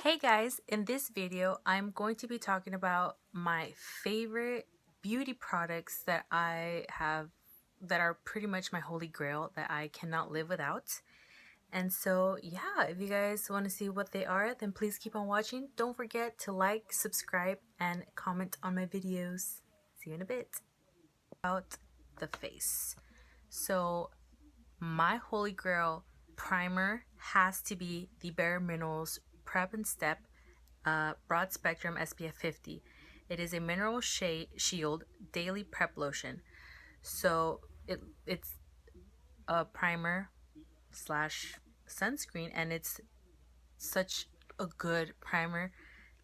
Hey guys, in this video I'm going to be talking about my favorite beauty products that I have that are pretty much my holy grail that I cannot live without. And so yeah, if you guys want to see what they are, then please keep on watching. Don't forget to like, subscribe, and comment on my videos. See you in a bit. About the face. So my holy grail primer has to be the BareMinerals Prep and Step Broad Spectrum SPF 50. It is a mineral shield daily prep lotion. So it's a primer slash sunscreen, and it's such a good primer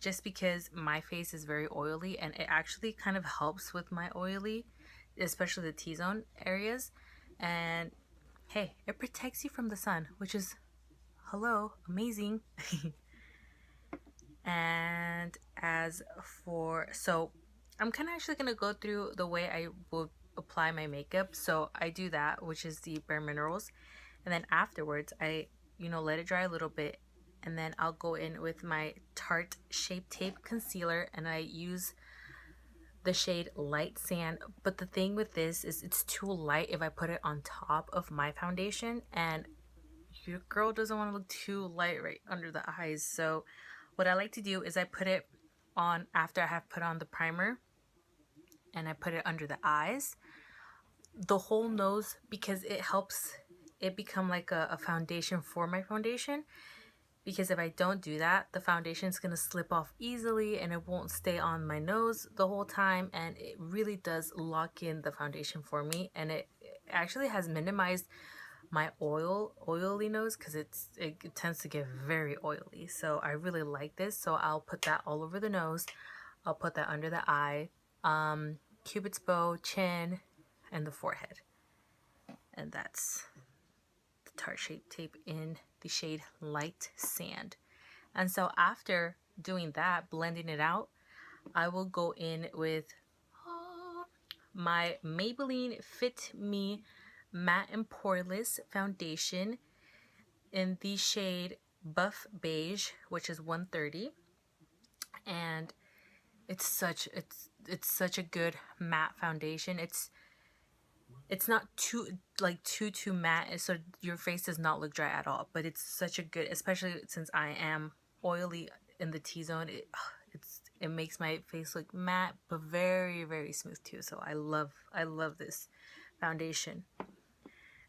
just because my face is very oily, and it actually kind of helps with my oily, especially the T-zone areas. And hey, it protects you from the sun, which is hello, amazing. And as for, so I'm kind of actually going to go through the way I will apply my makeup. So I do that, which is the BareMinerals, and then afterwards I let it dry a little bit, and then I'll go in with my Tarte Shape Tape concealer, and I use the shade Light Sand. But the thing with this is it's too light if I put it on top of my foundation, and your girl doesn't want to look too light right under the eyes. So what I like to do is I put it on after I have put on the primer, and I put it under the eyes, the whole nose, because it helps it become like a foundation for my foundation. Because if I don't do that, the foundation is going to slip off easily and it won't stay on my nose the whole time, and it really does lock in the foundation for me, and it actually has minimized my oily nose, because it tends to get very oily. So I really like this. So I'll put that all over the nose. I'll put that under the eye, cupid's bow, chin, and the forehead. And that's the Tarte Shape Tape in the shade Light Sand. And so after doing that, blending it out, I will go in with my Maybelline FitMe Matte+Poreless foundation in the shade Buff Beige, which is 130. And it's such a good matte foundation. It's not too matte, so your face does not look dry at all, but it's such a good, especially since I am oily in the T-zone, it makes my face look matte but very, very smooth too. So I love this foundation.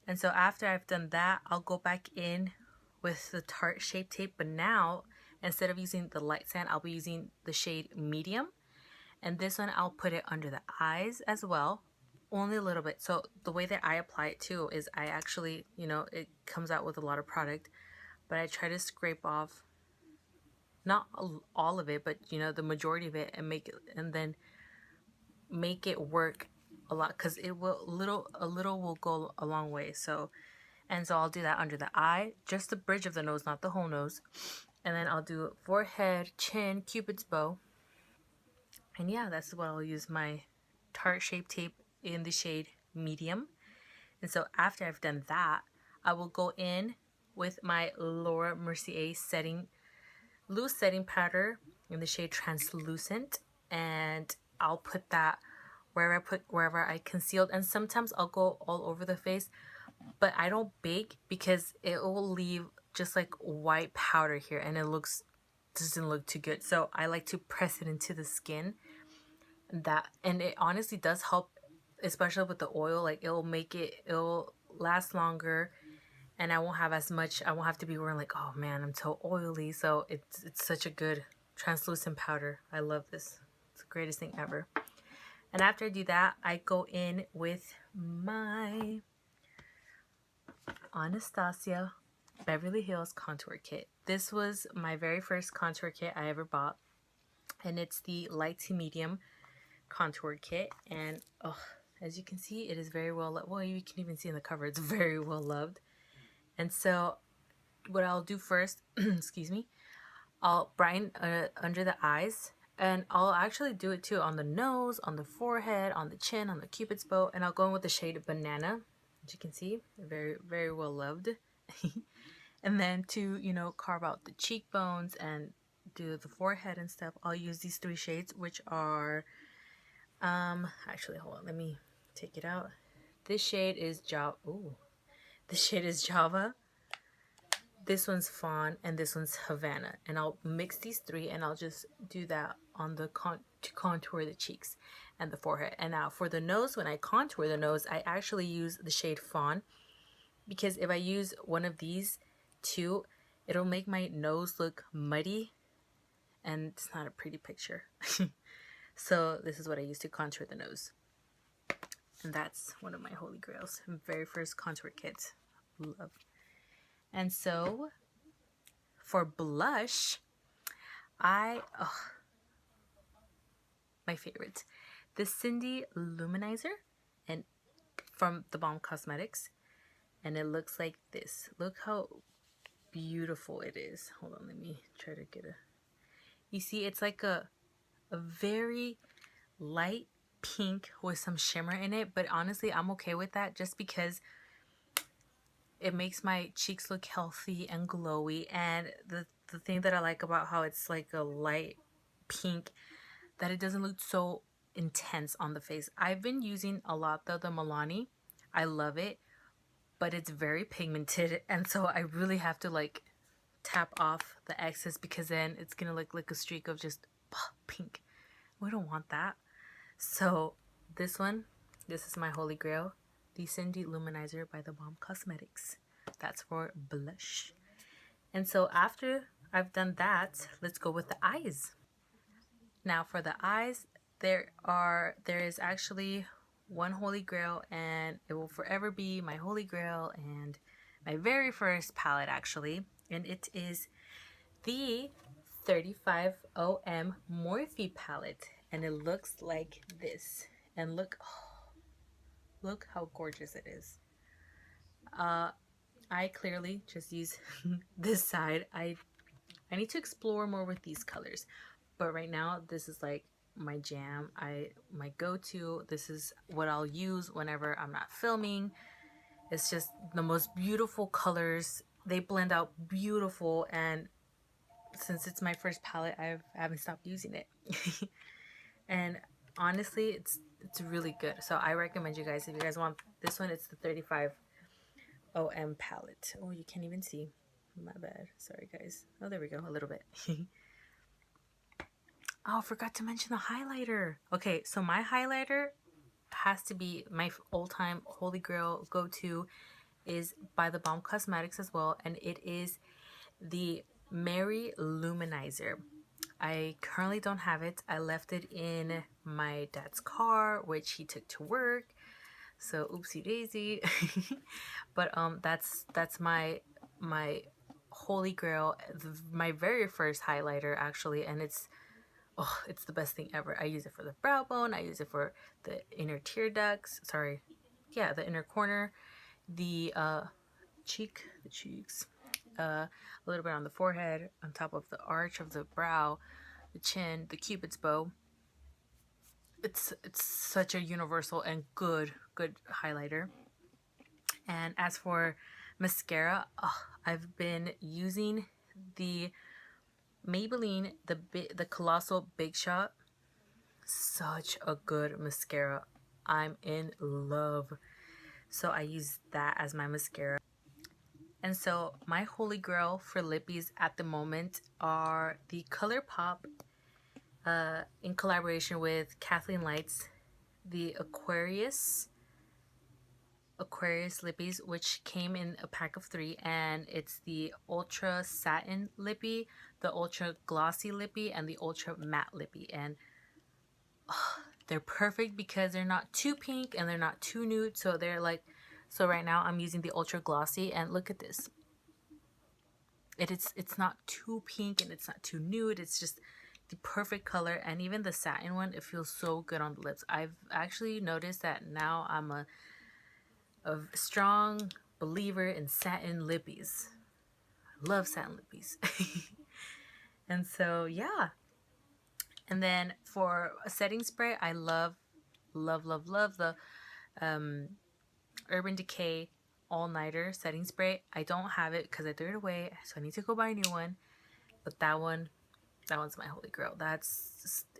And so after I've done that, I'll go back in with the Tarte Shape Tape, but now instead of using the Light Sand, I'll be using the shade Medium. And this one I'll put it under the eyes as well, only a little bit. So the way that I apply it too is I actually, it comes out with a lot of product, but I try to scrape off not all of it, but the majority of it, and then make it work a lot, because it will a little will go a long way. So I'll do that under the eye, just the bridge of the nose, not the whole nose. And then I'll do forehead, chin, cupid's bow. And yeah, that's what I'll use my Tarte Shape Tape in the shade Medium. And so after I've done that, I will go in with my Laura Mercier loose setting powder in the shade Translucent, and I'll put that wherever I concealed. And sometimes I'll go all over the face, but I don't bake because it will leave just like white powder here, and it doesn't look too good. So I like to press it into the skin, and it honestly does help, especially with the oil. Like it'll last longer, and I won't have to be wearing like, oh man, I'm so oily. So it's such a good translucent powder. I love this. It's the greatest thing ever. And after I do that, I go in with my Anastasia Beverly Hills contour kit. This was my very first contour kit I ever bought, and it's the light to medium contour kit. And as you can see, it is very well loved. Well, you can even see in the cover, it's very well loved. And so what I'll do first, excuse me, I'll brighten under the eyes, and I'll actually do it too on the nose, on the forehead, on the chin, on the cupid's bow. And I'll go in with the shade Banana, as you can see, very, very well loved. And then to carve out the cheekbones and do the forehead and stuff, I'll use these 3 shades, which are, actually, hold on, let me take it out. This shade is Java. Ooh. This shade is Java. This one's Fawn, and this one's Havana. And I'll mix these 3, and I'll just do that on the to contour the cheeks and the forehead. And now for the nose, when I contour the nose, I actually use the shade Fawn, because if I use one of these 2, it'll make my nose look muddy, and it's not a pretty picture. So this is what I use to contour the nose. And that's one of my holy grails. Very first contour kit. Love. And so for blush, my favorite, the Cindy Luminizer, and from the Balm Cosmetics, and it looks like this. Look how beautiful it is. Hold on, let me try to get a. You see, it's like a very light pink with some shimmer in it, but honestly, I'm okay with that just because it makes my cheeks look healthy and glowy. And the thing that I like about how it's like a light pink, that it doesn't look so intense on the face. I've been using a lot though, the Milani. I love it, but it's very pigmented, and so I really have to like tap off the excess, because then it's gonna look like a streak of just pink. We don't want that. So this is my holy grail, the Cindy Luminizer by the Balm Cosmetics. That's for blush. And so after I've done that, let's go with the eyes. Now for the eyes, there is actually one holy grail, and it will forever be my holy grail and my very first palette actually, and it is the 35OM Morphe palette, and it looks like this. And look how gorgeous it is. I clearly just use this side. I need to explore more with these colors, but right now this is like my jam. My go-to. This is what I'll use whenever I'm not filming. It's just the most beautiful colors. They blend out beautiful, and since it's my first palette, I haven't stopped using it. And honestly, it's really good. So I recommend you guys, if you guys want this one, it's the 35OM palette. Oh, you can't even see. My bad. Sorry, guys. Oh, there we go. A little bit. Oh, I forgot to mention the highlighter. Okay, so my highlighter has to be my all-time holy grail go-to, is by the Balm Cosmetics as well, and it is the Mary Luminizer. I currently don't have it. I left it in my dad's car, which he took to work. So oopsie daisy. But that's my holy grail, my very first highlighter actually, and it's the best thing ever. I use it for the brow bone. I use it for the inner tear ducts. Sorry, yeah, the inner corner, the cheeks, a little bit on the forehead, on top of the arch of the brow, the chin, the cupid's bow. It's such a universal and good highlighter. And as for mascara, I've been using the Maybelline, the Colossal Big Shot. Such a good mascara. I'm in love. So I use that as my mascara. And so my holy grail for lippies at the moment are the ColourPop, in collaboration with Kathleen Lights, the Aquarius lippies, which came in a pack of 3, and it's the Ultra Satin Lippy, the Ultra Glossy Lippy, and the Ultra Matte Lippy. And they're perfect because they're not too pink and they're not too nude. So they're like, so right now I'm using the Ultra Glossy, and look at this. It's not too pink and it's not too nude. It's just the perfect color. And even the satin one, it feels so good on the lips. I've actually noticed that now I'm a strong believer in satin lippies. I love satin lippies. And so yeah. And then for a setting spray, I love the Urban Decay All Nighter setting spray. I don't have it because I threw it away, so I need to go buy a new one. But that one, That one's my holy grail.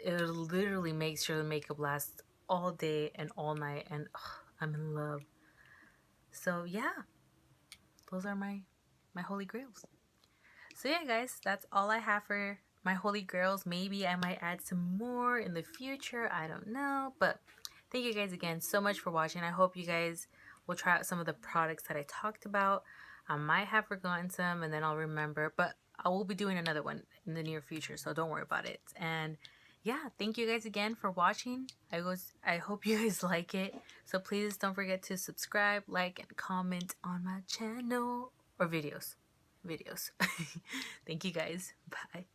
It literally makes sure the makeup lasts all day and all night, and I'm in love. So yeah, those are my holy grails. So yeah, guys, that's all I have for my holy grails. Maybe I might add some more in the future. I don't know, but thank you guys again so much for watching. I hope you guys will try out some of the products that I talked about. I might have forgotten some and then I'll remember, but I will be doing another one in the near future, so don't worry about it. And yeah, thank you guys again for watching. I hope you guys like it. So please don't forget to subscribe, like, and comment on my channel or videos. Thank you guys. Bye.